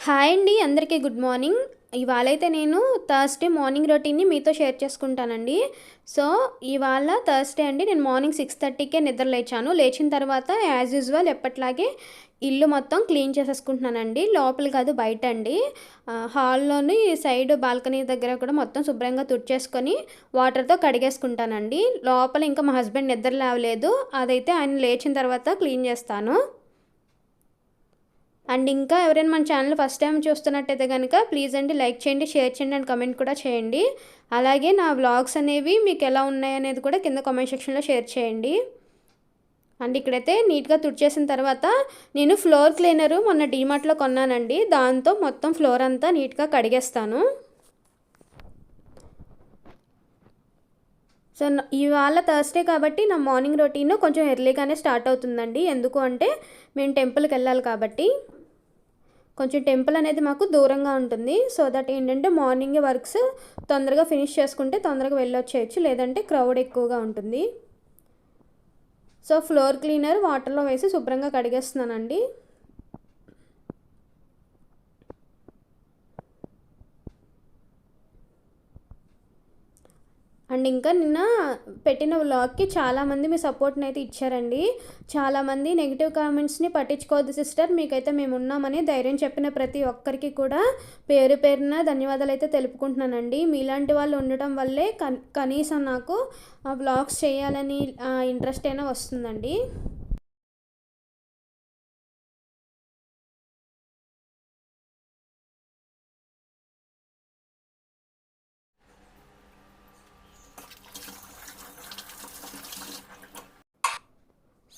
Hi అండి, అందరికీ good morning. ఇవాళైతే నేను థర్స్డే మార్నింగ్ రొటీన్ని మీతో షేర్ చేసుకుంటానండి. సో ఇవాళ థర్స్డే అండి. నేను మార్నింగ్ 6:30కే నిద్ర లేచాను. లేచిన తర్వాత యాజ్ యూజువల్ ఎప్పట్లాగే ఇల్లు మొత్తం క్లీన్ చేసేసుకుంటున్నానండి. లోపల కాదు, బయట అండి. హాల్లోని సైడ్ బాల్కనీ దగ్గర కూడా మొత్తం శుభ్రంగా తుడిచేసుకొని వాటర్తో కడిగేసుకుంటానండి. లోపల ఇంకా మా హస్బెండ్ నిద్ర లేవలేదు, అదైతే ఆయన లేచిన తర్వాత క్లీన్ చేస్తాను. అండ్ ఇంకా ఎవరైనా మన ఛానల్ ఫస్ట్ టైం చూస్తున్నట్టయితే కనుక ప్లీజ్ అండి లైక్ చేయండి, షేర్ చేయండి అండ్ కమెంట్ కూడా చేయండి. అలాగే నా వ్లాగ్స్ అనేవి మీకు ఎలా ఉన్నాయనేది కూడా కింద కామెంట్ సెక్షన్లో షేర్ చేయండి. అండ్ ఇక్కడైతే నీట్గా తుడిచేసిన తర్వాత నేను ఫ్లోర్ క్లీనరు మొన్న డీమార్ట్లో కొన్నానండి. దాంతో మొత్తం ఫ్లోర్ అంతా నీట్గా కడిగేస్తాను. సో ఇవాళ థర్స్డే కాబట్టి నా మార్నింగ్ రొటీన్ కొంచెం ఎర్లీగానే స్టార్ట్ అవుతుందండి. ఎందుకు అంటే మేము టెంపుల్కి వెళ్ళాలి కాబట్టి. కొంచెం టెంపుల్ అనేది మాకు దూరంగా ఉంటుంది. సో దట్ ఏంటంటే మార్నింగ్ వర్క్స్ తొందరగా ఫినిష్ చేసుకుంటే తొందరగా వెళ్ళొచ్చేయచ్చు, లేదంటే క్రౌడ్ ఎక్కువగా ఉంటుంది. సో ఫ్లోర్ క్లీనర్ వాటర్లో వేసి శుభ్రంగా కడిగేస్తున్నానండి. అండ్ ఇంకా నిన్న పెట్టిన వ్లాగ్కి చాలామంది మీ సపోర్ట్ని అయితే ఇచ్చారండి. చాలామంది నెగిటివ్ కామెంట్స్ని పట్టించుకోవద్దు సిస్టర్, మీకైతే మేము ఉన్నామని ధైర్యం చెప్పిన ప్రతి ఒక్కరికి కూడా పేరు పేరున ధన్యవాదాలు అయితే తెలుపుకుంటున్నానండి. మీలాంటి వాళ్ళు ఉండటం వల్లే కనీసం నాకు వ్లాగ్స్ చేయాలని ఇంట్రెస్ట్ అయినా వస్తుందండి.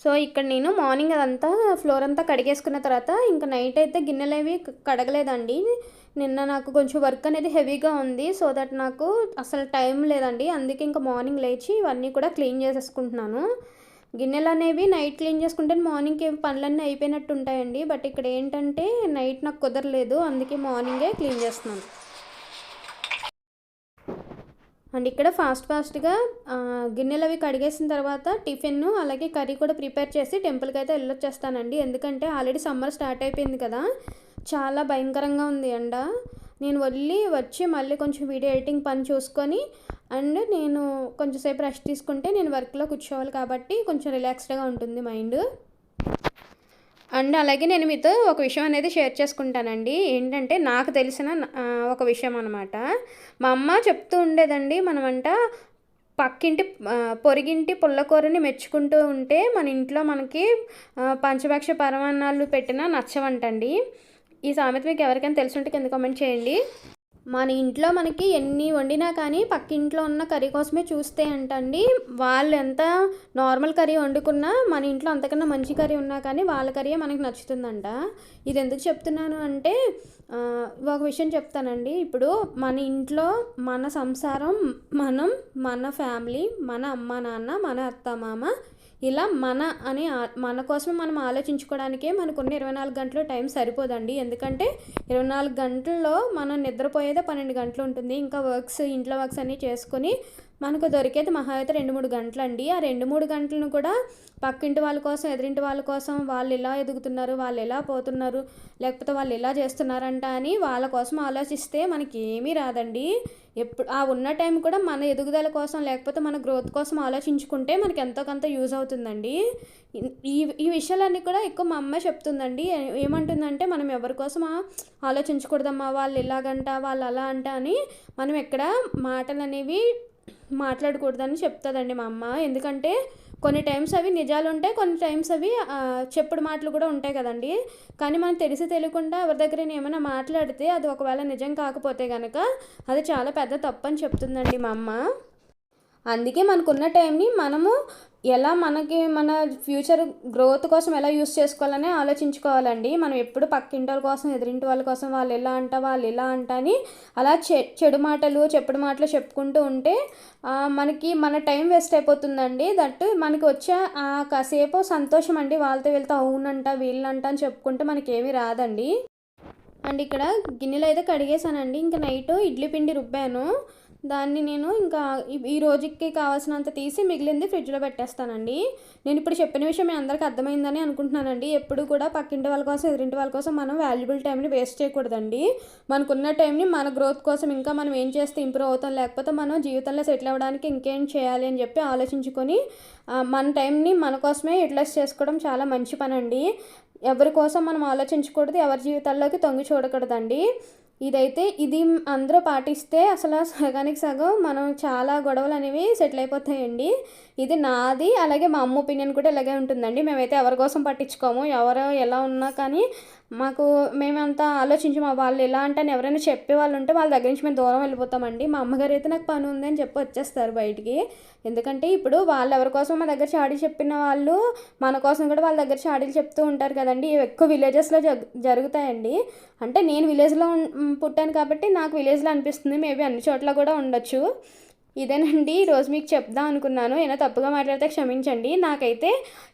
సో ఇక్కడ నేను మార్నింగ్ అదంతా ఫ్లోర్ అంతా కడిగేసుకున్న తర్వాత ఇంకా నైట్ అయితే గిన్నెలు అవి కడగలేదండి. నిన్న నాకు కొంచెం వర్క్ అనేది హెవీగా ఉంది. సో దట్ నాకు అసలు టైం లేదండి. అందుకే ఇంకా మార్నింగ్ లేచి ఇవన్నీ కూడా క్లీన్ చేసేసుకుంటున్నాను. గిన్నెలు అనేవి నైట్ క్లీన్ చేసుకుంటే మార్నింగ్కి పనులన్నీ అయిపోయినట్టు ఉంటాయండి. బట్ ఇక్కడ ఏంటంటే నైట్ నాకు కుదరలేదు, అందుకే మార్నింగే క్లీన్ చేస్తున్నాను. అండ్ ఇక్కడ ఫాస్ట్గా గిన్నెలు అవి కడిగేసిన తర్వాత టిఫిన్ అలాగే కర్రీ కూడా ప్రిపేర్ చేసి టెంపుల్కి అయితే వెళ్ళొచ్చేస్తానండి. ఎందుకంటే ఆల్రెడీ సమ్మర్ స్టార్ట్ అయిపోయింది కదా, చాలా భయంకరంగా ఉంది ఎండ. నేను వచ్చి మళ్ళీ కొంచెం వీడియో ఎడిటింగ్ పని చూసుకొని అండ్ నేను కొంచెంసేపు రెస్ట్ తీసుకుంటే నేను వర్క్లో కూర్చోవాలి కాబట్టి కొంచెం రిలాక్స్డ్గా ఉంటుంది మైండ్. అండ్ అలాగే నేను మీతో ఒక విషయం అనేది షేర్ చేసుకుంటానండి. ఏంటంటే నాకు తెలిసిన ఒక విషయం అనమాట. మా అమ్మ చెప్తూ ఉండేదండి, మనమంట పక్కింటి పొరిగింటి పుల్లకూరని మెచ్చుకుంటూ ఉంటే మన ఇంట్లో మనకి పంచభక్ష పరమాన్నాలు పెట్టినా నచ్చవంటండి. ఈ సామెత మీకు ఎవరికైనా తెలుసుంటే కింద కామెంట్ చేయండి. మన ఇంట్లో మనకి ఎన్ని వండినా కానీ పక్కింట్లో ఉన్న కర్రీ కోసమే చూస్తే అంటండి, వాళ్ళు ఎంత నార్మల్ కర్రీ వండుకున్నా మన ఇంట్లో అంతకన్నా మంచి కర్రీ ఉన్నా కానీ వాళ్ళ కర్రీయే మనకి నచ్చుతుందంట. ఇది ఎందుకు చెప్తున్నాను అంటే ఒక విషయం చెప్తానండి. ఇప్పుడు మన ఇంట్లో మన సంసారం, మన ఫ్యామిలీ, మన అమ్మ నాన్న, మన అత్త మామ, ఇలా మన కోసమే మనం ఆలోచించుకోవడానికే మనకున్న 24 గంటలు టైం సరిపోదండి. ఎందుకంటే 24 గంటల్లో మనం నిద్రపోయేదే 12 గంటలు ఉంటుంది. ఇంకా ఇంట్లో వర్క్స్ అన్నీ చేసుకొని మనకు దొరికేది మహా అయితే 2-3 గంటలు అండి. ఆ 2-3 గంటలను కూడా పక్కింటి వాళ్ళ కోసం, ఎదురింటి వాళ్ళ కోసం, వాళ్ళు ఎలా ఎదుగుతున్నారు, వాళ్ళు ఎలా పోతున్నారు, లేకపోతే వాళ్ళు ఎలా చేస్తున్నారంట అని వాళ్ళ కోసం ఆలోచిస్తే మనకి ఏమీ రాదండి. ఎప్పుడు ఆ ఉన్న టైం కూడా మన ఎదుగుదల కోసం లేకపోతే మన గ్రోత్ కోసం ఆలోచించుకుంటే మనకి ఎంతో కొంత యూజ్ అవుతుందండి. ఈ ఈ విషయాలన్నీ కూడా ఎక్కువ మా అమ్మ చెప్తుందండి. ఏమంటుందంటే మనం ఎవరి కోసం ఆలోచించకూడదమ్మా, వాళ్ళు ఇలాగంట వాళ్ళు అలా అంట అని మనం ఎక్కడ మాటలు అనేవి మాట్లాడకూడదని చెప్తుందండి మా అమ్మ. ఎందుకంటే కొన్ని టైమ్స్ అవి నిజాలు ఉంటాయి, కొన్ని టైమ్స్ అవి చెప్పుడు మాటలు కూడా ఉంటాయి కదండి. కానీ మనం తెలియకుండా ఎవరి దగ్గర ఏమైనా మాట్లాడితే అది ఒకవేళ నిజం కాకపోతే కనుక అది చాలా పెద్ద తప్పు అని చెప్తుందండి మా అమ్మ. అందుకే మనకున్న టైంని మనము ఎలా మన ఫ్యూచర్ గ్రోత్ కోసం ఎలా యూస్ చేసుకోవాలని ఆలోచించుకోవాలండి. మనం ఎప్పుడు పక్కింటి వాళ్ళ కోసం, ఎదురింటి వాళ్ళ కోసం వాళ్ళు ఎలా అంట వాళ్ళు ఇలా అంట అని అలా చెడు మాటలు చెప్పుడు మాటలు చెప్పుకుంటూ ఉంటే మనకి మన టైం వేస్ట్ అయిపోతుందండి. దట్టు మనకి వచ్చే కాసేపు సంతోషం అండి, వాళ్ళతో వెళ్తే అవునంట వీళ్ళంట అని చెప్పుకుంటే మనకి ఏమీ రాదండి. అండ్ ఇక్కడ గిన్నెలు అయితే కడిగేసానండి. ఇంకా నైట్ ఇడ్లీ పిండి రుబ్బాను. దాన్ని నేను ఇంకా ఈ రోజుకి కావాల్సినంత తీసి మిగిలింది ఫ్రిడ్జ్లో పెట్టేస్తానండి. నేను ఇప్పుడు చెప్పిన విషయం మీ అందరికీ అర్థమైందని అనుకుంటున్నానండి. ఎప్పుడు కూడా పక్కింటి వాళ్ళ కోసం, ఎదురింటి వాళ్ళ కోసం మనం వాల్యుబుల్ టైంని వేస్ట్ చేయకూడదండి. మనకున్న టైంని మన గ్రోత్ కోసం ఇంకా మనం ఏం చేస్తే ఇంప్రూవ్ అవుతాం, లేకపోతే మనం జీవితంలో సెటిల్ అవ్వడానికి ఇంకేం చేయాలి అని చెప్పి ఆలోచించుకొని మన టైంని మన కోసమే యూటిలైజ్ చేసుకోవడం చాలా మంచి పని అండి. ఎవరి కోసం మనం ఆలోచించకూడదు, ఎవరి జీవితాల్లోకి తొంగి చూడకూడదండి. ఇది అందరూ పాటిస్తే అసలు సగానికి సగం మనం చాలా గొడవలు అనేవి సెటిల్ అయిపోతాయండి. ఇది నాది, అలాగే మా అమ్మ ఒపీనియన్ కూడా ఇలాగే ఉంటుందండి. మేమైతే ఎవరి కోసం పట్టించుకోము, ఎవరు ఎలా ఉన్నా కానీ మేమంతా ఆలోచించి వాళ్ళు ఎలా అంటే ఎవరైనా చెప్పే వాళ్ళు ఉంటే వాళ్ళ దగ్గర నుంచి మేము దూరం వెళ్ళిపోతామండి. మా అమ్మగారు అయితే నాకు పని ఉంది అని చెప్పి వచ్చేస్తారు బయటికి. ఎందుకంటే ఇప్పుడు వాళ్ళు ఎవరి కోసం మా దగ్గర చాడీలు చెప్పిన వాళ్ళు మన కోసం కూడా వాళ్ళ దగ్గర చాడీలు చెప్తూ ఉంటారు కదండి. ఇవి ఎక్కువ విలేజెస్లో జరుగుతాయండి. అంటే నేను విలేజ్లో పుట్టాను కాబట్టి నాకు విలేజ్లో అనిపిస్తుంది, మేబీ అన్ని చోట్ల కూడా ఉండొచ్చు. ఇదేనండి ఈరోజు మీకు చెప్దాం అనుకున్నాను. ఏమైనా తప్పుగా మాట్లాడితే క్షమించండి. నాకైతే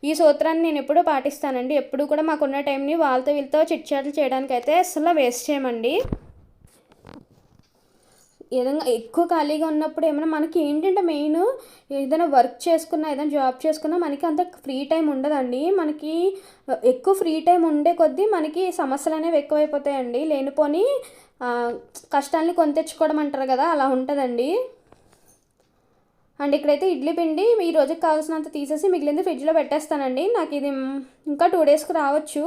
ఈ సూత్రాన్ని నేను ఎప్పుడూ పాటిస్తానండి. ఎప్పుడు కూడా మాకున్న టైంని వాళ్ళతో వీళ్ళతో చిట్చాట్లు చేయడానికైతే అసలు వేస్ట్ చేయమండి. ఏదైనా ఎక్కువ ఖాళీగా ఉన్నప్పుడు ఏమైనా మనకి ఏంటంటే మెయిన్ ఏదైనా వర్క్ చేసుకున్నా, ఏదైనా జాబ్ చేసుకున్నా మనకి అంత ఫ్రీ టైం ఉండదండి. మనకి ఎక్కువ ఫ్రీ టైం ఉండే కొద్దీ మనకి సమస్యలు అనేవి ఎక్కువైపోతాయండి. లేనిపోని కష్టాన్ని కొని తెచ్చుకోవడం అంటారు కదా, అలా ఉంటుందండి. అండ్ ఇక్కడైతే ఇడ్లీ పిండి ఈ రోజుకి కావాల్సినంత తీసేసి మిగిలింది ఫ్రిడ్జ్లో పెట్టేస్తానండి. నాకు ఇది ఇంకా 2 డేస్కి రావచ్చు.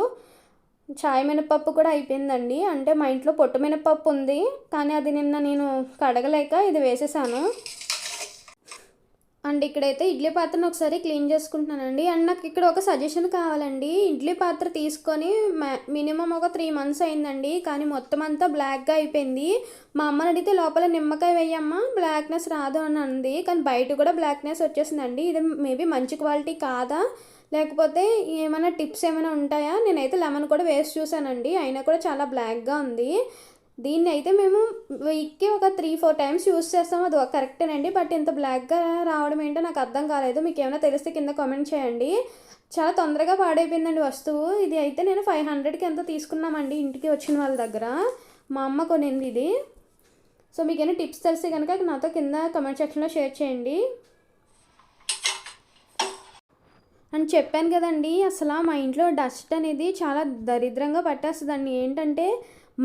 చాయ్ మినపప్పు కూడా అయిపోయిందండి. అంటే మా ఇంట్లో పొట్టు మినపప్పు ఉంది, కానీ అది నిన్న నేను కడగలేక ఇది వేసేసాను. అండ్ ఇక్కడైతే ఇడ్లీ పాత్రను ఒకసారి క్లీన్ చేసుకుంటున్నానండి. అండ్ నాకు ఇక్కడ ఒక సజెషన్ కావాలండి. ఇడ్లీ పాత్ర తీసుకొని మినిమం ఒక 3 మంత్స్ అయిందండి, కానీ మొత్తం అంతా బ్లాక్గా అయిపోయింది. మా అమ్మని అడిగితే లోపల నిమ్మకాయ వేయమ్మా బ్లాక్నెస్ రాదు అని అంది, కానీ బయట కూడా బ్లాక్నెస్ వచ్చేసిందండి. ఇది మేబీ మంచి క్వాలిటీ కాదా, లేకపోతే ఏమైనా టిప్స్ ఏమైనా ఉంటాయా? నేనైతే లెమన్ కూడా వేసి చూసానండి, అయినా కూడా చాలా బ్లాక్గా ఉంది. దీన్ని అయితే మేము వీక్కి ఒక 3-4 టైమ్స్ యూస్ చేస్తాం, అది కరెక్టేనండి. బట్ ఇంత బ్లాక్గా రావడం ఏంటో నాకు అర్థం కాలేదు. మీకు ఏమైనా తెలిస్తే కింద కామెంట్ చేయండి. చాలా తొందరగా పాడైపోయిందండి వస్తువు. ఇది అయితే నేను 500కి ఎంత తీసుకున్నామండి ఇంటికి వచ్చిన వాళ్ళ దగ్గర. మా అమ్మ కొనింది ఇది. సో మీకు ఏమైనా టిప్స్ తెలిస్తే కనుక నాతో కింద కామెంట్ సెక్షన్లో షేర్ చేయండి. అని చెప్పాను కదండి, అసలు మా ఇంట్లో డస్ట్ అనేది చాలా దరిద్రంగా పట్టేస్తుందండి. ఏంటంటే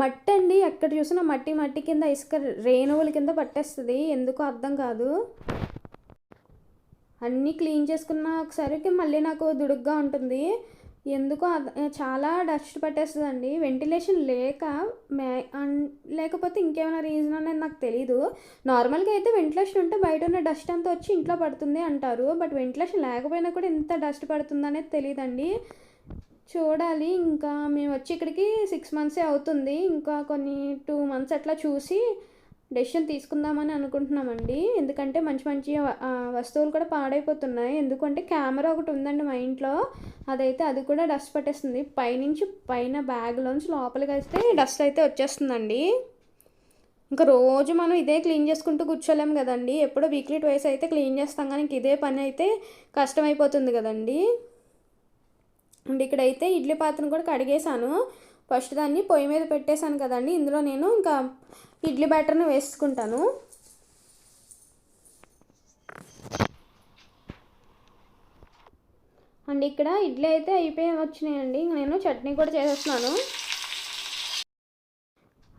మట్టి అండి, ఎక్కడ చూసినా మట్టి కింద ఇసుక రేణువుల కింద పట్టేస్తుంది. ఎందుకో అర్థం కాదు. అన్నీ క్లీన్ చేసుకున్న ఒకసారికి మళ్ళీ నాకు దుడుగ్గా ఉంటుంది. ఎందుకో చాలా డస్ట్ పట్టేస్తుందండి. వెంటిలేషన్ లేకపోతే ఇంకేమైనా రీజన్ అనేది నాకు తెలీదు. నార్మల్గా అయితే వెంటిలేషన్ ఉంటే బయట ఉన్న డస్ట్ అంతా వచ్చి ఇంట్లో పడుతుంది అంటారు. బట్ వెంటిలేషన్ లేకపోయినా కూడా ఇంత డస్ట్ పడుతుంది అనేది తెలియదండి. చూడాలి. ఇంకా మేము వచ్చి ఇక్కడికి 6 మంత్సే అవుతుంది. ఇంకా కొన్ని 2 మంత్స్ అట్లా చూసి డెసిషన్ తీసుకుందామని అనుకుంటున్నామండి. ఎందుకంటే మంచి వస్తువులు కూడా పాడైపోతున్నాయి. ఎందుకంటే కెమెరా ఒకటి ఉందండి మా ఇంట్లో, అది కూడా డస్ట్ పట్టేస్తుంది. పైన బ్యాగ్లోంచి లోపలికి వస్తే డస్ట్ అయితే వచ్చేస్తుందండి. ఇంకా రోజు మనం ఇదే క్లీన్ చేసుకుంటూ కూర్చోలేం కదండి. ఎప్పుడో వీక్లీ 2 అయితే క్లీన్ చేస్తాం, కానీ ఇంక ఇదే పని అయితే కష్టమైపోతుంది కదండి. అండ్ ఇక్కడైతే ఇడ్లీ పాత్రను కూడా కడిగేసాను. ఫస్ట్ దాన్ని పొయ్యి మీద పెట్టేశాను కదండి. ఇందులో నేను ఇంకా ఇడ్లీ బ్యాటర్ని వేసుకుంటాను. అండ్ ఇక్కడ ఇడ్లీ అయితే వచ్చినాయండి. నేను చట్నీ కూడా చేసేస్తున్నాను.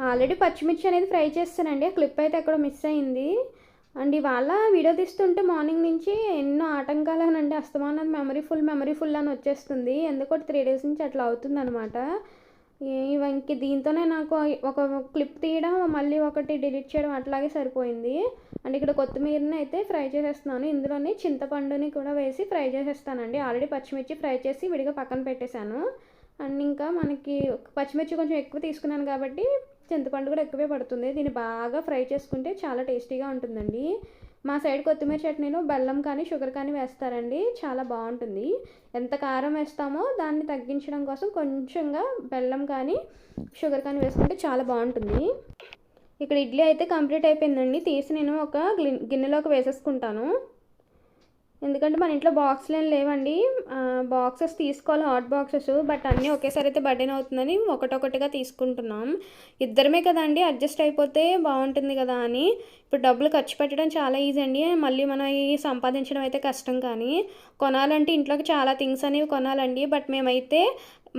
ఆల్రెడీ పచ్చిమిర్చి అనేది ఫ్రై చేస్తానండి. ఆ క్లిప్ అయితే ఎక్కడో మిస్ అయింది. అండ్ ఇవాళ వీడియో తీస్తుంటే మార్నింగ్ నుంచి ఎన్నో ఆటంకాలనండి. అస్తమానం మెమరీ ఫుల్ అని వచ్చేస్తుంది. ఎందుకో 3 డేస్ నుంచి అట్లా అవుతుంది అనమాట. ఇంక దీంతోనే నాకు ఒక క్లిప్ తీయడం, మళ్ళీ ఒకటి డిలీట్ చేయడం అట్లాగే సరిపోయింది. అండ్ ఇక్కడ కొత్తిమీరని అయితే ఫ్రై చేసేస్తున్నాను. ఇందులోనే చింతపండుని కూడా వేసి ఫ్రై చేసేస్తానండి. ఆల్రెడీ పచ్చిమిర్చి ఫ్రై చేసి విడిగా పక్కన పెట్టేశాను. అండ్ ఇంకా మనకి పచ్చిమిర్చి కొంచెం ఎక్కువ తీసుకున్నాను కాబట్టి చింతపండు కూడా ఎక్కువే పడుతుంది. దీన్ని బాగా ఫ్రై చేసుకుంటే చాలా టేస్టీగా ఉంటుందండి. మా సైడ్ కొత్తిమీర చట్నీలో బెల్లం కానీ షుగర్ కానీ వేస్తారండి, చాలా బాగుంటుంది. ఎంత కారం వేస్తామో దాన్ని తగ్గించడం కోసం కొంచెంగా బెల్లం కానీ షుగర్ కానీ వేసుకుంటే చాలా బాగుంటుంది. ఇక్కడ ఇడ్లీ అయితే కంప్లీట్ అయిపోయిందండి. తీసి నేను ఒక గిన్నెలోకి వేసేసుకుంటాను. ఎందుకంటే మన ఇంట్లో బాక్స్లు ఏం లేవండి. బాక్సెస్ తీసుకోవాలి, హాట్ బాక్సెస్. బట్ అన్నీ ఒకేసారి అయితే బర్డెన్ అవుతుందని ఒకటొకటిగా తీసుకుంటున్నాం. ఇద్దరమే కదండి, అడ్జస్ట్ అయిపోతే బాగుంటుంది కదా అని. ఇప్పుడు డబ్బులు ఖర్చు పెట్టడం చాలా ఈజీ అండి, మళ్ళీ మనం ఈ సంపాదించడం అయితే కష్టం. కానీ కొనాలంటే ఇంట్లోకి చాలా థింగ్స్ అనేవి కొనాలండి. బట్ మేమైతే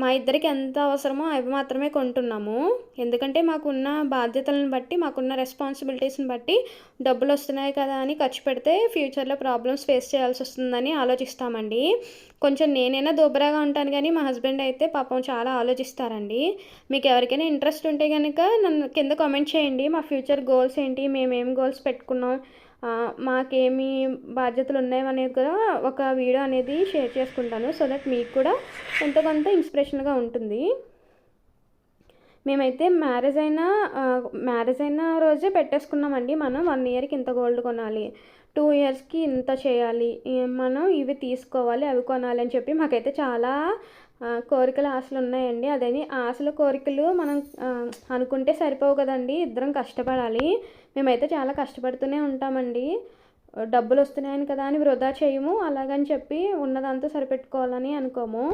మా ఇద్దరికి ఎంత అవసరమో అవి మాత్రమే కొంటున్నాము. ఎందుకంటే మాకున్న బాధ్యతలను బట్టి, మాకున్న రెస్పాన్సిబిలిటీస్ని బట్టి డబ్బులు వస్తున్నాయి కదా అని ఖర్చు పెడితే ఫ్యూచర్లో ప్రాబ్లమ్స్ ఫేస్ చేయాల్సి వస్తుందని ఆలోచిస్తామండి. కొంచెం నేనైనా దూబరాగా ఉంటాను కానీ మా హస్బెండ్ అయితే పాపం చాలా ఆలోచిస్తారండి. మీకు ఎవరికైనా ఇంట్రెస్ట్ ఉంటే కనుక నన్ను కింద కామెంట్ చేయండి. మా ఫ్యూచర్ గోల్స్ ఏంటి, మేమేం గోల్స్ పెట్టుకున్నాం, మాకేమి బాధ్యతలు ఉన్నాయనేది కూడా ఒక వీడియో అనేది షేర్ చేసుకుంటాను. సో దట్ మీకు కూడా ఎంతో కొంత ఇన్స్పిరేషన్గా ఉంటుంది. మేమైతే మ్యారేజ్ అయిన రోజే పెట్టేసుకున్నామండి. మనం 1 ఇయర్కి ఇంత గోల్డ్ కొనాలి, 2 ఇయర్స్కి ఇంత చేయాలి, మనం ఇవి తీసుకోవాలి, అవి కొనాలి అని చెప్పి మాకైతే చాలా కోరికలు, ఆశలు ఉన్నాయండి. అదని ఆశలు, కోరికలు మనం అనుకుంటే సరిపోవు కదండి, ఇద్దరం కష్టపడాలి. మేమైతే చాలా కష్టపడుతూనే ఉంటామండి. డబ్బులు వస్తున్నాయని కదా అని వృధా చేయము, అలాగని చెప్పి ఉన్నదంతా సరిపెట్టుకోవాలని అనుకోము.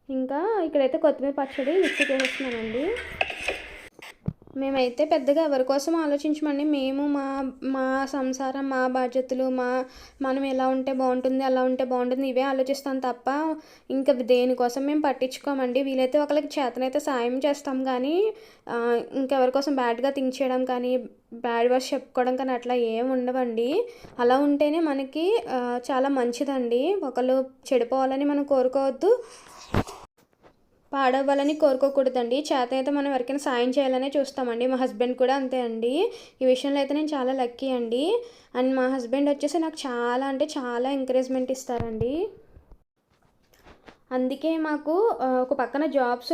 ఇంకా ఇక్కడైతే కొత్తిమీర పచ్చడి మిక్సీ చేసేస్తున్నానండి. మేమైతే పెద్దగా ఎవరి కోసం ఆలోచించమండి. మేము మా సంసారం, మా బాధ్యతలు, మనం ఎలా ఉంటే బాగుంటుంది, అలా ఉంటే బాగుంటుంది, ఇవే ఆలోచిస్తాం తప్ప ఇంకా దేనికోసం మేము పట్టించుకోమండి. వీలైతే ఒకరికి చేతనైతే సాయం చేస్తాం కానీ ఇంకెవరి కోసం బ్యాడ్గా థింక్ చేయడం కానీ, బ్యాడ్ వర్డ్స్ చెప్పుకోవడం కానీ అట్లా ఏం ఉండవండి. అలా ఉంటేనే మనకి చాలా మంచిదండి. ఒకళ్ళు చెడిపోవాలని మనం కోరుకోవద్దు, పాడవ్వాలని కోరుకోకూడదండి. చేత అయితే మనం ఎవరికైనా సాయం చేయాలనే చూస్తామండి. మా హస్బెండ్ కూడా అంతే అండి. ఈ విషయంలో అయితే నేను చాలా లక్కీ అండి. అండ్ మా హస్బెండ్ వచ్చేసి నాకు చాలా అంటే చాలా ఎంకరేజ్మెంట్ ఇస్తారండి. అందుకే మాకు ఒక పక్కన జాబ్స్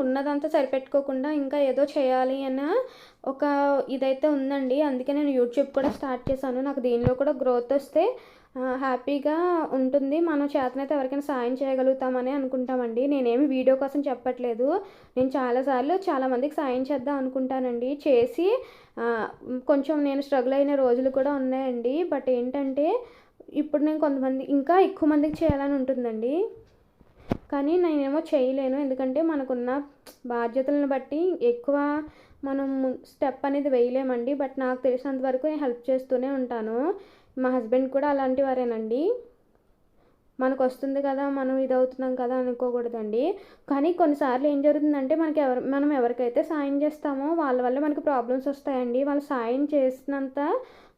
ఉన్నదంతా సరిపెట్టుకోకుండా ఇంకా ఏదో చేయాలి అన్న ఒక ఇదైతే ఉందండి. అందుకే నేను యూట్యూబ్ కూడా స్టార్ట్ చేశాను. నాకు దీనిలో కూడా గ్రోత్ వస్తే హ్యాపీగా ఉంటుంది, మనం చేతనైతే ఎవరికైనా సాయం చేయగలుగుతామని అనుకుంటామండి. నేనేమి వీడియో కోసం చెప్పట్లేదు, నేను చాలాసార్లు చాలామందికి సాయం చేద్దాం అనుకుంటానండి. చేసి కొంచెం నేను స్ట్రగుల్ అయిన రోజులు కూడా ఉన్నాయండి. బట్ ఏంటంటే ఇప్పుడు నేను ఇంకా ఎక్కువ మందికి చేయాలని ఉంటుందండి. కానీ నేనేమో చేయలేను, ఎందుకంటే మనకున్న బాధ్యతలను బట్టి ఎక్కువ మనం స్టెప్ అనేది వేయలేమండి. బట్ నాకు తెలిసినంత వరకు నేను హెల్ప్ చేస్తూనే ఉంటాను. మా హస్బెండ్ కూడా అలాంటి వారేనండి. మనకు వస్తుంది కదా, మనం ఇదవుతున్నాం కదా అనుకోకూడదండి. కానీ కొన్నిసార్లు ఏం జరుగుతుందంటే మనం ఎవరికైతే సాయం చేస్తామో వాళ్ళ వల్ల మనకు ప్రాబ్లమ్స్ వస్తాయండి. వాళ్ళు సాయం చేసినంత,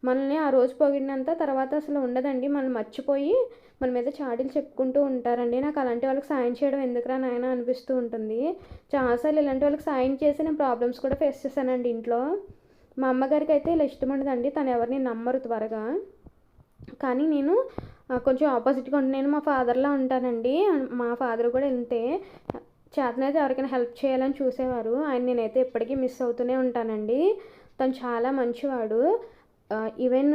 మనల్ని ఆ రోజు పొగిడినంత తర్వాత అసలు ఉండదండి. మనం మర్చిపోయి మన మీద చాడీలు చెప్పుకుంటూ ఉంటారండి. నాకు అలాంటి వాళ్ళకి సాయం చేయడం ఎందుకురా నాయన అనిపిస్తూ ఉంటుంది. చాలాసార్లు ఇలాంటి వాళ్ళకి సాయం చేసి నేను ప్రాబ్లమ్స్ కూడా ఫేస్ చేశానండి ఇంట్లో. మా అమ్మగారికి అయితే ఇలా ఇష్టం ఉండదండి, తను ఎవరిని నమ్మరు త్వరగా. కానీ నేను కొంచెం ఆపోజిట్గా ఉంటాను. నేను మా ఫాదర్లా ఉంటానండి. మా ఫాదర్ కూడా ఇంతే, చేతనైతే ఎవరికైనా హెల్ప్ చేయాలని చూసేవారు. ఆయన నేనైతే ఎప్పటికీ మిస్ అవుతూనే ఉంటానండి. తను చాలా మంచివాడు. ఈవెన్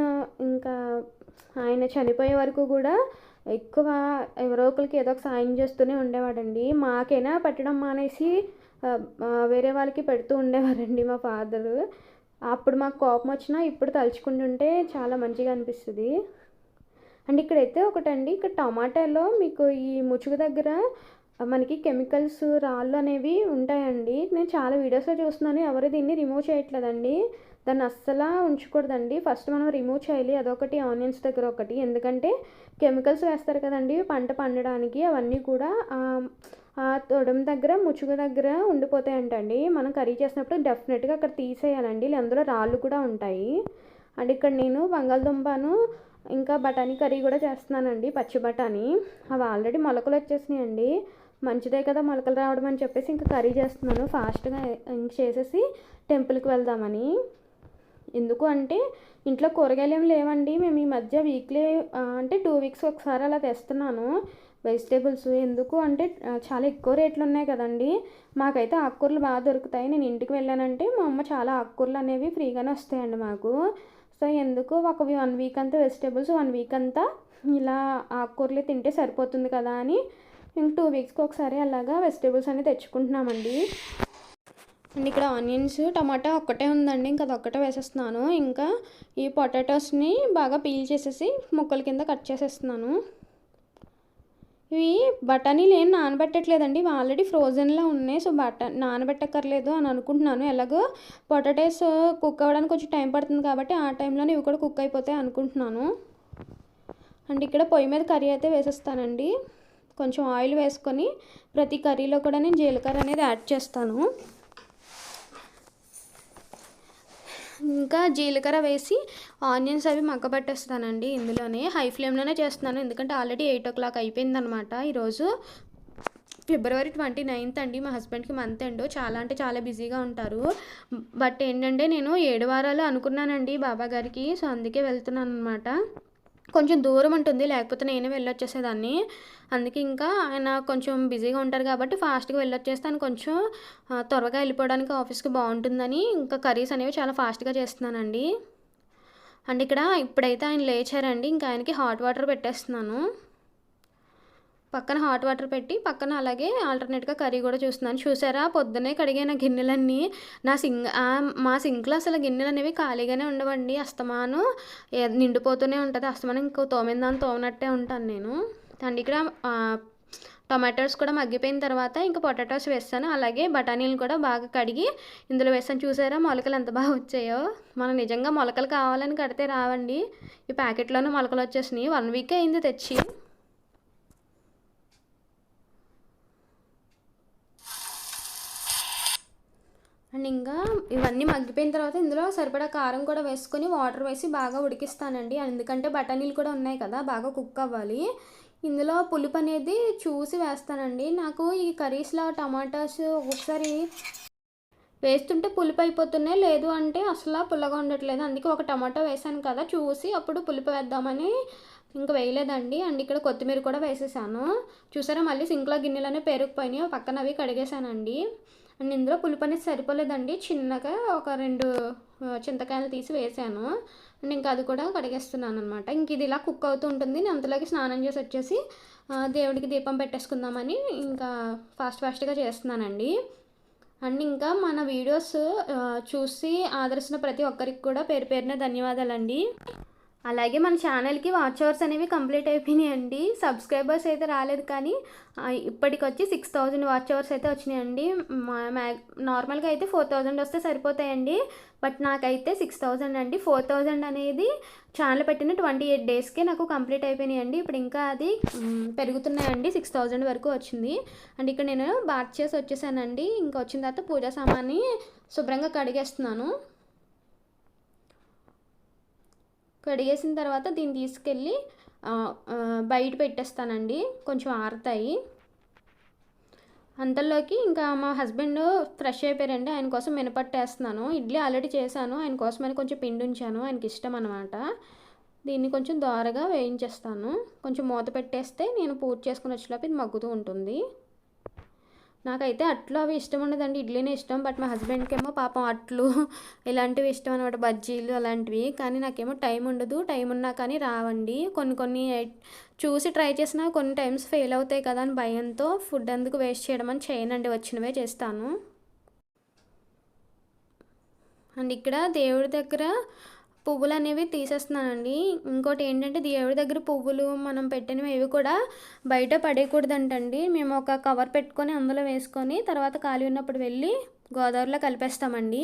ఇంకా ఆయన చనిపోయే వరకు కూడా ఎక్కువ ఎవరో ఒకరికి ఏదో ఒక సాయం చేస్తూనే ఉండేవాడండి. మాకైనా పెట్టడం మానేసి వేరే వాళ్ళకి పెడుతూ ఉండేవారండి మా ఫాదరు. అప్పుడు మాకు కోపం వచ్చినా ఇప్పుడు తలుచుకుంటుంటే చాలా మంచిగా అనిపిస్తుంది. అండ్ ఇక్కడైతే ఒకటండి, ఇక్కడ టమాటాలో మీకు ఈ ముచుగు దగ్గర మనకి కెమికల్స్, రాళ్ళు అనేవి ఉంటాయండి. నేను చాలా వీడియోస్లో చూస్తున్నాను, ఎవరు దీన్ని రిమూవ్ చేయట్లేదండి. దాన్ని అస్సలు ఉంచకూడదండి, ఫస్ట్ మనం రిమూవ్ చేయాలి. అదొకటి, ఆనియన్స్ దగ్గర ఒకటి, ఎందుకంటే కెమికల్స్ వేస్తారు కదండి పంట పండడానికి, అవన్నీ కూడా ఆ తొడం దగ్గర, ముచుగు దగ్గర ఉండిపోతాయంటండి. మనం కర్రీ చేసినప్పుడు డెఫినెట్గా అక్కడ తీసేయాలండి, అందులో రాళ్ళు కూడా ఉంటాయి. అండ్ ఇక్కడ నేను బంగాళదుంపను ఇంకా బఠానీ కర్రీ కూడా చేస్తున్నానండి, పచ్చి బఠానీ. అవి ఆల్రెడీ మొలకలు వచ్చేసినాయండి. మంచిదే కదా మొలకలు రావడం అని చెప్పేసి ఇంకా కర్రీ చేస్తున్నాను ఫాస్ట్గా ఇంక చేసేసి టెంపుల్కి వెళ్దామని. ఎందుకు అంటే ఇంట్లో కూరగాయలు ఏమి లేవండి. మేము ఈ మధ్య వీక్లీ అంటే 2 వీక్స్ ఒకసారి అలా తెస్తున్నాను వెజిటేబుల్స్. ఎందుకు అంటే చాలా ఎక్కువ రేట్లు ఉన్నాయి కదండి. మాకైతే ఆకుకూరలు బాగా దొరుకుతాయి. నేను ఇంటికి వెళ్ళానంటే మా అమ్మ చాలా ఆకుకూరలు అనేవి ఫ్రీగానే వస్తాయండి మాకు. సో ఎందుకు ఒక 1 వీక్ అంతా వెజిటేబుల్స్, 1 వీక్ అంతా ఇలా ఆకుకూరలు తింటే సరిపోతుంది కదా అని ఇంక 2 వీక్స్కి ఒకసారి అలాగా వెజిటేబుల్స్ అనేది తెచ్చుకుంటున్నామండి. అండ్ ఇక్కడ ఆనియన్స్ టమాటా ఒక్కటే ఉందండి, ఇంకా అదొక్కటే వేసేస్తున్నాను. ఇంకా ఈ పొటాటోస్ని బాగా పీల్ చేసేసి ముక్కల కింద కట్ చేసేస్తున్నాను. ఇవి బఠానీలు ఏం నానబెట్టట్లేదండి, ఇవి ఆల్రెడీ ఫ్రోజన్లో ఉన్నాయి. సో నానబెట్టక్కర్లేదు అని అనుకుంటున్నాను. ఎలాగో పొటాటోస్ కుక్ అవ్వడానికి కొంచెం టైం పడుతుంది కాబట్టి ఆ టైంలోనే ఇవి కూడా కుక్ అయిపోతాయి అనుకుంటున్నాను. అండ్ ఇక్కడ పొయ్యి మీద కర్రీ అయితే వేసేస్తానండి. కొంచెం ఆయిల్ వేసుకొని ప్రతి కర్రీలో కూడా నేను జీలకర్ర అనేది యాడ్ చేస్తాను. ఇంకా జీలకర్ర వేసి ఆనియన్స్ అవి మగ్గబెట్టేస్తానండి. ఇందులోనే హై ఫ్లేమ్లోనే చేస్తున్నాను, ఎందుకంటే ఆల్రెడీ 8 o'clock అయిపోయిందనమాట. ఈరోజు February 29th అండి. మా హస్బెండ్కి మంత్ ఎండ్, చాలా అంటే చాలా బిజీగా ఉంటారు. బట్ ఏంటంటే నేను 7 వారాలు అనుకున్నానండి బాబా గారికి, సో అందుకే వెళ్తున్నాను అనమాట. కొంచెం దూరం ఉంటుంది, లేకపోతే నేనే వెళ్ళొచ్చేసేదాన్ని. అందుకే ఇంకా ఆయన కొంచెం బిజీగా ఉంటారు కాబట్టి ఫాస్ట్గా వెళ్ళొచ్చేస్తాను. కొంచెం త్వరగా వెళ్ళిపోవడానికి ఆఫీస్కి బాగుంటుందని ఇంకా కర్రీస్ అనేవి చాలా ఫాస్ట్గా చేస్తున్నానండి. అండ్ ఇక్కడ ఇప్పుడైతే ఆయన లేచారండి, ఇంకా ఆయనకి హాట్ వాటర్ పెట్టేస్తున్నాను. పక్కన హాట్ వాటర్ పెట్టి పక్కన అలాగే ఆల్టర్నేట్గా కర్రీ కూడా చూస్తున్నాను. చూసారా, పొద్దునే కడిగిన గిన్నెలన్నీ మా సింక్లో అసలు గిన్నెలు అనేవి ఖాళీగానే ఉండవండి. అస్తమాను నిండిపోతూనే ఉంటుంది, అస్తమానం ఇంకో తోమిందాన్ని తోమినట్టే ఉంటాను నేను. అండ్ ఇక్కడ టొమాటోస్ కూడా మగ్గిపోయిన తర్వాత ఇంకా పొటాటోస్ వేస్తాను, అలాగే బఠానీలు కూడా బాగా కడిగి ఇందులో వేస్తాను. చూసారా మొలకలు ఎంత బాగా వచ్చాయో. మనం నిజంగా మొలకలు కావాలని కడితే రావండి, ఈ ప్యాకెట్లోనే మొలకలు వచ్చేసినాయి. 1 week అయింది తెచ్చి. అండ్ ఇంకా ఇవన్నీ మగ్గిపోయిన తర్వాత ఇందులో సరిపడా కారం కూడా వేసుకొని వాటర్ వేసి బాగా ఉడికిస్తానండి, ఎందుకంటే బఠానీలు కూడా ఉన్నాయి కదా, బాగా కుక్ అవ్వాలి. ఇందులో పులుపు అనేది చూసి వేస్తానండి. నాకు ఈ కర్రీస్లో టమాటాస్ ఒక్కొక్కసారి వేస్తుంటే పులుపు అయిపోతున్నాయి, లేదు అంటే అసలు పుల్లగా ఉండట్లేదు. అందుకే ఒక టమాటో వేసాను కదా, చూసి అప్పుడు పులుపు వేద్దామని ఇంకా వేయలేదండి. అండ్ ఇక్కడ కొత్తిమీర కూడా వేసేసాను. చూసారా, మళ్ళీ సింక్లో గిన్నెలనే పేరుకుపోయినాయి, పక్కన అవి కడిగేసానండి. అండ్ ఇందులో పులుపు అనేది సరిపోలేదండి, చిన్నగా ఒక 2 చింతకాయలు తీసి వేసాను. అండ్ ఇంకా అది కూడా కడిగేస్తున్నాను అనమాట. ఇంక ఇది ఇలా కుక్ అవుతూ ఉంటుంది. నేను అంతలోకి స్నానం చేసి వచ్చేసి దేవుడికి దీపం పెట్టేసుకుందామని ఇంకా ఫాస్ట్గా చేస్తున్నానండి. అండ్ ఇంకా మన వీడియోస్ చూసి ఆదరిస్తున్న ప్రతి ఒక్కరికి కూడా పేరు పేరున ధన్యవాదాలండి. అలాగే మన ఛానల్కి వాచ్ అవర్స్ అనేవి కంప్లీట్ అయిపోయినాయండి. సబ్స్క్రైబర్స్ అయితే రాలేదు, కానీ ఇప్పటికొచ్చి 6000 వాచ్ అవర్స్ అయితే వచ్చినాయండి. నార్మల్గా అయితే 4000 వస్తే సరిపోతాయండి, బట్ నాకైతే 6000 అండి. 4000 అనేది ఛానల్ పెట్టిన 28 daysకే నాకు కంప్లీట్ అయిపోయినాయండి. ఇప్పుడు ఇంకా అది పెరుగుతున్నాయండి, 6000 వరకు వచ్చింది. అండ్ ఇక్కడ నేను బాత్ చేసి వచ్చేసానండి. ఇంకా వచ్చిన తర్వాత పూజా సామాన్ని శుభ్రంగా కడిగేస్తున్నాను. కడిగేసిన తర్వాత దీన్ని తీసుకెళ్ళి బయట పెట్టేస్తానండి, కొంచెం ఆరుతాయి. అంతలోకి ఇంకా మా హస్బెండ్ ఫ్రెష్ అయిపోయారండి, ఆయన కోసం మినపట్టు వేస్తున్నాను. ఇడ్లీ ఆల్రెడీ చేశాను, ఆయన కోసమని కొంచెం పిండి ఉంచాను, ఆయనకి ఇష్టం అనమాట. దీన్ని కొంచెం దోరగా వేయించేస్తాను. కొంచెం మూత పెట్టేస్తే నేను పూజ చేసుకుని వచ్చేలోపు ఇది మగ్గుతూ ఉంటుంది. నాకైతే అట్లు అవి ఇష్టం ఉండదండి, ఇడ్లీనే ఇష్టం. బట్ మా హస్బెండ్కి ఏమో పాపం అట్లు ఇలాంటివి ఇష్టం అనమాట, బజ్జీలు అలాంటివి. కానీ నాకేమో టైం ఉండదు, టైం ఉన్నా కానీ రావండి. కొన్ని చూసి ట్రై చేసినా కొన్ని టైమ్స్ ఫెయిల్ అవుతాయి కదా అని భయంతో ఫుడ్ ఎందుకు వేస్ట్ చేయడం అని చేయనండి, వచ్చినవే చేస్తాను. అండ్ ఇక్కడ దేవుడి దగ్గర పువ్వులు అనేవి తీసేస్తున్నానండి. ఇంకోటి ఏంటంటే దేవుడి దగ్గర పువ్వులు మనం పెట్టినవి ఏవి కూడా బయట పడేయకూడదంటండి. మేము ఒక కవర్ పెట్టుకొని అందులో వేసుకొని తర్వాత ఖాళీ ఉన్నప్పుడు వెళ్ళి గోదావరిలో కలిపేస్తామండి.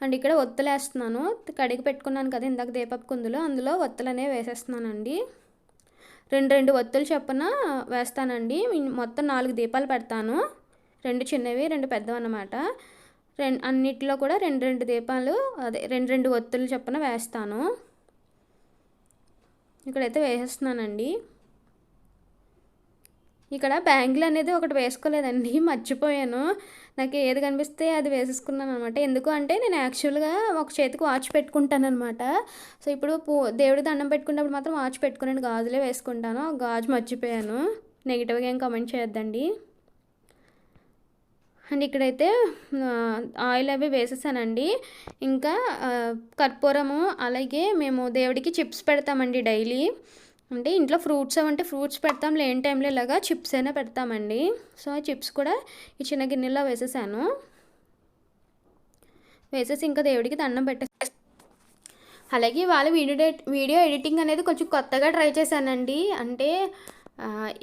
అండ్ ఇక్కడ ఒత్తులు వేస్తున్నాను, కడిగి పెట్టుకున్నాను కదా ఇందాక దీపపు కుందులో, అందులో ఒత్తులు అనేవి వేసేస్తున్నానండి. 2 ఒత్తులు చొప్పున వేస్తానండి. మొత్తం 4 దీపాలు పెడతాను, 2 చిన్నవి 2 పెద్దవి అన్నమాట. అన్నిటిలో కూడా 2 దీపాలు, అదే 2 ఒత్తులు చొప్పున వేస్తాను. ఇక్కడైతే వేసేస్తున్నానండి. ఇక్కడ బ్యాంగిల్ అనేది ఒకటి వేసుకోలేదండి, మర్చిపోయాను. నాకు ఏది కనిపిస్తే అది వేసేసుకున్నాను అనమాట. ఎందుకు అంటే నేను యాక్చువల్గా ఒక చేతికి వాచ్ పెట్టుకుంటాను అనమాట. సో ఇప్పుడు దేవుడి దండం పెట్టుకున్నప్పుడు మాత్రం వాచ్ పెట్టుకుని గాజులే వేసుకుంటాను, గాజు మర్చిపోయాను. నెగిటివ్గా ఏం కామెంట్ చేయొద్దండి. అండ్ ఇక్కడైతే ఆయిల్ అవి వేసేసానండి. ఇంకా కర్పూరము, అలాగే మేము దేవుడికి చిప్స్ పెడతామండి డైలీ. అంటే ఇంట్లో ఫ్రూట్స్ అవంటే ఫ్రూట్స్ పెడతాం, లేని టైంలో ఇలాగా చిప్స్ అయినా పెడతామండి. సో ఆ చిప్స్ కూడా ఈ చిన్న గిన్నెలో వేసేసాను. వేసేసి ఇంకా దేవుడికి దండం పెట్టేసి అలాగే వాళ్ళ వీడియో ఎడిటింగ్ అనేది కొంచెం కొత్తగా ట్రై చేశానండి. అంటే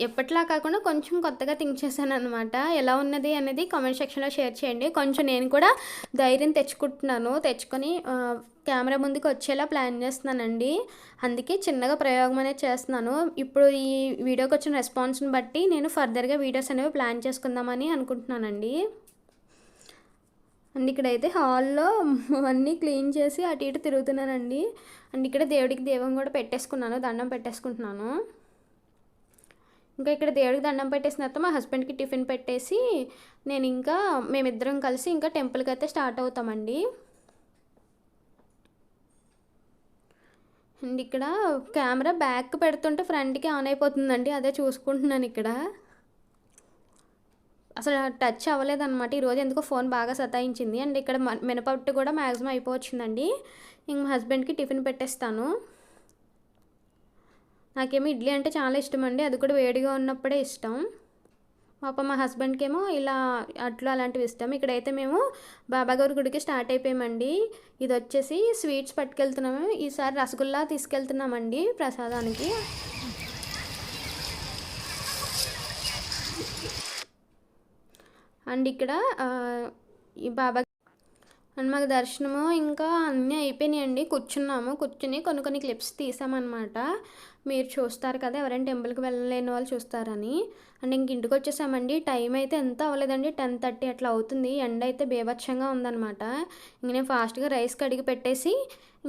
ఎప్పటిలా కాకుండా కొంచెం కొత్తగా థింక్ చేశాను అనమాట. ఎలా ఉన్నది అనేది కామెంట్ సెక్షన్లో షేర్ చేయండి. కొంచెం నేను కూడా ధైర్యం తెచ్చుకొని కెమెరా ముందుకు వచ్చేలా ప్లాన్ చేస్తున్నానండి. అందుకే చిన్నగా ప్రయోగం అనేది చేస్తున్నాను. ఇప్పుడు ఈ వీడియోకి వచ్చిన రెస్పాన్స్ని బట్టి నేను ఫర్దర్గా వీడియోస్ అనేవి ప్లాన్ చేసుకుందామని అనుకుంటున్నానండి. అండ్ ఇక్కడైతే హాల్లో అన్నీ క్లీన్ చేసి అటు ఇటు తిరుగుతున్నానండి. అండ్ ఇక్కడ దేవుడికి దీపం కూడా పెట్టేసుకున్నాను, దండం పెట్టేసుకుంటున్నాను. ఇంకా ఇక్కడ దేవుడికి దండం పెట్టేసిన తర్వాత మా హస్బెండ్కి టిఫిన్ పెట్టేసి నేను ఇంకా మేమిద్దరం కలిసి ఇంకా టెంపుల్కి అయితే స్టార్ట్ అవుతామండి. అండ్ ఇక్కడ కెమెరా బ్యాక్ పెడుతుంటే ఫ్రంట్కి ఆన్ అయిపోతుందండి, అదే చూసుకుంటున్నాను ఇక్కడ. అసలు టచ్ అవ్వలేదన్నమాట ఈరోజు, ఎందుకో ఫోన్ బాగా సతాయించింది. అండ్ ఇక్కడ మినపట్టు కూడా మ్యాక్సిమం అయిపోవచ్చిందండి. ఇంక మా హస్బెండ్కి టిఫిన్ పెట్టేస్తాను. నాకేమో ఇడ్లీ అంటే చాలా ఇష్టం అండి, అది కూడా వేడిగా ఉన్నప్పుడే ఇష్టం. మా హస్బెండ్కి ఏమో ఇలా అట్లు అలాంటివి ఇష్టం. ఇక్కడైతే మేము బాబాగారి గుడికి స్టార్ట్ అయిపోయామండి. ఇది వచ్చేసి స్వీట్స్ పట్టుకెళ్తున్నాము. ఈసారి రసగుల్లా తీసుకెళ్తున్నామండి ప్రసాదానికి. అండ్ ఇక్కడ ఈ బాబా అండ్ మాకు దర్శనము ఇంకా అన్నీ అయిపోయినాయండి. కూర్చుని కొన్ని క్లిప్స్ తీసామన్నమాట. మీరు చూస్తారు కదా, ఎవరైనా టెంపుల్కి వెళ్ళలేని వాళ్ళు చూస్తారని. అండ్ ఇంక ఇంటికి వచ్చేసామండి. టైం అయితే ఎంత అవ్వలేదండి, 10:30 అట్లా అవుతుంది. ఎండ అయితే బీభత్సంగా ఉందన్నమాట. ఇంక నేను ఫాస్ట్గా రైస్ కడిగి పెట్టేసి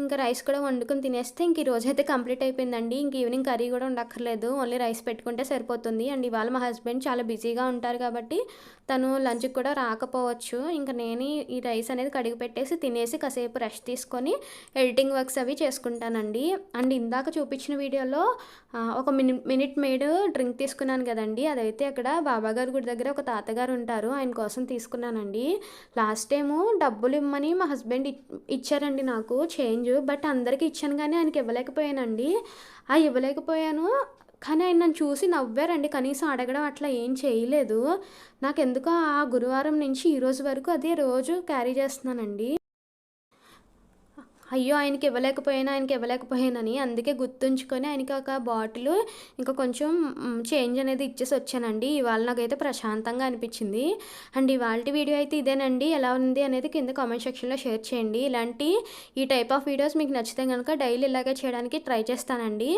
ఇంకా రైస్ కూడా వండుకొని తినేస్తే ఇంక ఈరోజు అయితే కంప్లీట్ అయిపోయిందండి. ఇంక ఈవినింగ్ కర్రీ కూడా ఉండక్కర్లేదు, ఓన్లీ రైస్ పెట్టుకుంటే సరిపోతుంది. అండ్ ఇవాళ మా హస్బెండ్ చాలా బిజీగా ఉంటారు కాబట్టి తను లంచ్కి కూడా రాకపోవచ్చు. ఇంకా నేను ఈ రైస్ అనేది కడిగి పెట్టేసి తినేసి కాసేపు రెస్ట్ తీసుకొని ఎడిటింగ్ వర్క్స్ అవి చేసుకుంటానండి. అండ్ ఇందాక చూపించిన వీడియోలో ఒక మినిట్ మేడ్ డ్రింక్ తీసుకున్నాను కదండి, అదైతే అక్కడ బాబాగారి గుడి దగ్గర ఒక తాతగారు ఉంటారు, ఆయన కోసం తీసుకున్నానండి. లాస్ట్ టైము డబ్బులు ఇమ్మని మా హస్బెండ్ ఇచ్చారండి నాకు చేంజ్, బట్ అందరికీ ఇచ్చాను కానీ ఆయనకి ఇవ్వలేకపోయానండి. ఇవ్వలేకపోయాను కానీ ఆయన నన్ను చూసి నవ్వారండి, కనీసం అడగడం అట్లా ఏం చేయలేదు. నాకెందుకో ఆ గురువారం నుంచి ఈరోజు వరకు అదే రోజు క్యారీ చేస్తున్నానండి. అయ్యో ఆయనకి ఇవ్వలేకపోయానని, అందుకే గుర్తుంచుకొని ఆయనకి ఒక బాటిల్ ఇంకా కొంచెం చేంజ్ అనేది ఇచ్చేసి వచ్చానండి. ఇవాళ నాకైతే ప్రశాంతంగా అనిపించింది. అండ్ ఇవాళ వీడియో అయితే ఇదేనండి. ఎలా ఉంది అనేది కింద కామెంట్ సెక్షన్లో షేర్ చేయండి. ఈ టైప్ ఆఫ్ వీడియోస్ మీకు నచ్చితే కనుక డైలీ ఇలాగే చేయడానికి ట్రై చేస్తానండి.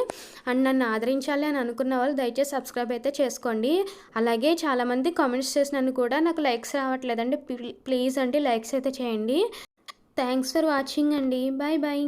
అండ్ నన్ను ఆదరించాలి అని అనుకున్న వాళ్ళు దయచేసి సబ్స్క్రైబ్ అయితే చేసుకోండి. అలాగే చాలామంది కామెంట్స్ చేసినందుకు కూడా నాకు లైక్స్ రావట్లేదండి, ప్లీజ్ అండి లైక్స్ అయితే చేయండి. థ్యాంక్స్ ఫర్ వాచింగ్ అండి. Bye bye.